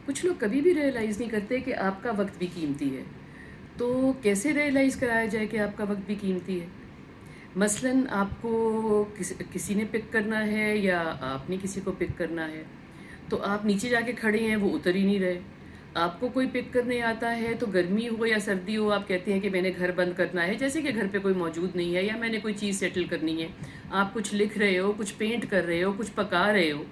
کچھ لوگ کبھی بھی ریئلائز نہیں کرتے کہ آپ کا وقت بھی قیمتی ہے. تو کیسے ریئلائز کرایا جائے کہ آپ کا وقت بھی قیمتی ہے؟ مثلاً آپ کو کسی نے پک کرنا ہے یا آپ نے کسی کو پک کرنا ہے، تو آپ نیچے جا کے کھڑے ہیں، وہ اتر ہی نہیں رہے. آپ کو کوئی پک کرنے آتا ہے تو گرمی ہو یا سردی ہو، آپ کہتے ہیں کہ میں نے گھر بند کرنا ہے، جیسے کہ گھر پہ کوئی موجود نہیں ہے یا میں نے کوئی چیز سیٹل کرنی ہے. آپ کچھ لکھ رہے ہو، کچھ پینٹ کر رہے ہو، کچھ پکا رہے ہو،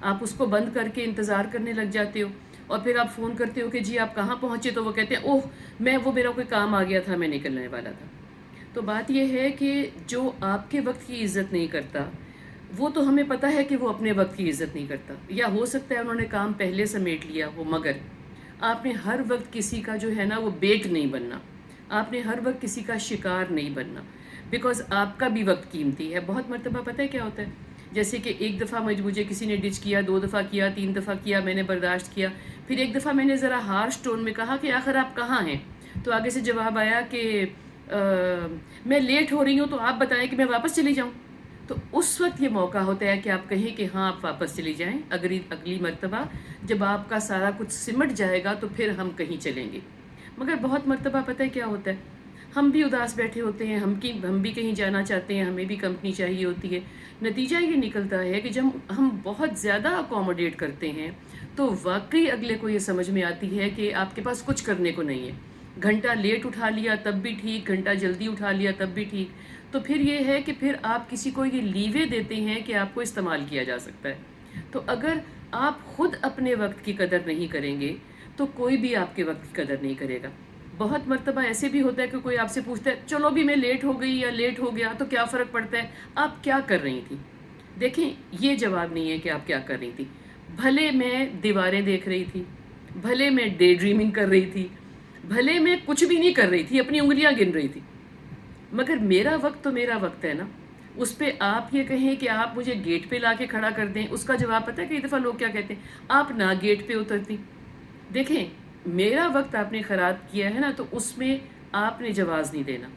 آپ اس کو بند کر کے انتظار کرنے لگ جاتے ہو. اور پھر آپ فون کرتے ہو کہ جی آپ کہاں پہنچے، تو وہ کہتے ہیں اوہ میرا کوئی کام آ گیا تھا، میں نکلنے والا تھا. تو بات یہ ہے کہ جو آپ کے وقت کی عزت نہیں کرتا، وہ تو ہمیں پتہ ہے کہ وہ اپنے وقت کی عزت نہیں کرتا، یا ہو سکتا ہے انہوں نے کام پہلے سمیٹ لیا ہو. مگر آپ نے ہر وقت کسی کا جو ہے نا وہ بیٹ نہیں بننا، آپ نے ہر وقت کسی کا شکار نہیں بننا، بیکاز آپ کا بھی وقت قیمتی ہے. بہت مرتبہ پتہ ہے کیا ہوتا ہے، جیسے کہ ایک دفعہ مجھے کسی نے ڈچ کیا، 2 دفعہ کیا، 3 دفعہ کیا، میں نے برداشت کیا. پھر ایک دفعہ میں نے ذرا ہارش ٹون میں کہا کہ آخر آپ کہاں ہیں، تو آگے سے جواب آیا کہ میں لیٹ ہو رہی ہوں، تو آپ بتائیں کہ میں واپس چلی جاؤں. تو اس وقت یہ موقع ہوتا ہے کہ آپ کہیں کہ ہاں آپ واپس چلی جائیں، اگلی مرتبہ جب آپ کا سارا کچھ سمٹ جائے گا تو پھر ہم کہیں چلیں گے. مگر بہت مرتبہ پتہ ہے کیا ہوتا ہے، ہم بھی اداس بیٹھے ہوتے ہیں، ہم بھی کہیں جانا چاہتے ہیں، ہمیں بھی کمپنی چاہیے ہوتی ہے. نتیجہ یہ نکلتا ہے کہ جب ہم بہت زیادہ اکوموڈیٹ کرتے ہیں تو واقعی اگلے کو یہ سمجھ میں آتی ہے کہ آپ کے پاس کچھ کرنے کو نہیں ہے. گھنٹہ لیٹ اٹھا لیا تب بھی ٹھیک، گھنٹہ جلدی اٹھا لیا تب بھی ٹھیک. تو پھر یہ ہے کہ پھر آپ کسی کو یہ لیوے دیتے ہیں کہ آپ کو استعمال کیا جا سکتا ہے. تو اگر آپ خود اپنے وقت کی قدر نہیں کریں گے تو کوئی بھی آپ کے وقت کی قدر نہیں کرے گا. بہت مرتبہ ایسے بھی ہوتا ہے کہ کوئی آپ سے پوچھتا ہے چلو بھی میں لیٹ ہو گئی یا لیٹ ہو گیا تو کیا فرق پڑتا ہے، آپ کیا کر رہی تھی. دیکھیں یہ جواب نہیں ہے کہ آپ کیا کر رہی تھی. بھلے میں دیواریں دیکھ رہی تھی، بھلے میں ڈے ڈریمنگ کر رہی تھی، بھلے میں کچھ بھی نہیں کر رہی تھی، اپنی انگلیاں گن رہی تھی، مگر میرا وقت تو میرا وقت ہے نا. اس پہ آپ یہ کہیں کہ آپ مجھے گیٹ پہ لا کے کھڑا کر دیں، اس کا جواب پتہ ہے کئی دفعہ لوگ کیا کہتے ہیں، آپ نہ گیٹ پہ اترتی. دیکھیں میرا وقت آپ نے خراب کیا ہے نا، تو اس میں آپ نے جواز نہیں دینا.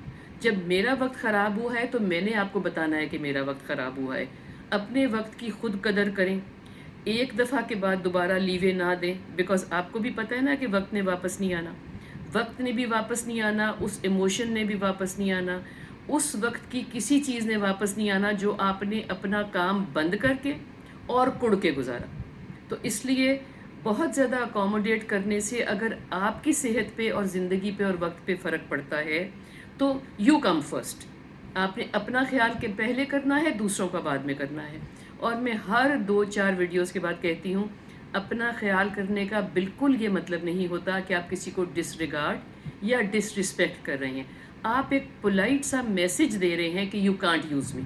جب میرا وقت خراب ہوا ہے تو میں نے آپ کو بتانا ہے کہ میرا وقت خراب ہوا ہے. اپنے وقت کی خود قدر کریں، ایک دفعہ کے بعد دوبارہ لیوے نہ دیں، بیکاز آپ کو بھی پتہ ہے نا کہ وقت نے واپس نہیں آنا. وقت نے بھی واپس نہیں آنا، اس ایموشن نے بھی واپس نہیں آنا، اس وقت کی کسی چیز نے واپس نہیں آنا جو آپ نے اپنا کام بند کر کے اور کڑ کے گزارا. تو اس لیے بہت زیادہ اکوموڈیٹ کرنے سے اگر آپ کی صحت پہ اور زندگی پہ اور وقت پہ فرق پڑتا ہے تو یو کم فرسٹ. آپ نے اپنا خیال کے پہلے کرنا ہے، دوسروں کا بعد میں کرنا ہے. اور میں ہر 2-4 ویڈیوز کے بعد کہتی ہوں، اپنا خیال کرنے کا بالکل یہ مطلب نہیں ہوتا کہ آپ کسی کو ڈس ریگارڈ یا ڈس رسپیکٹ کر رہے ہیں. آپ ایک پولائٹ سا میسج دے رہے ہیں کہ یو کانٹ یوز می.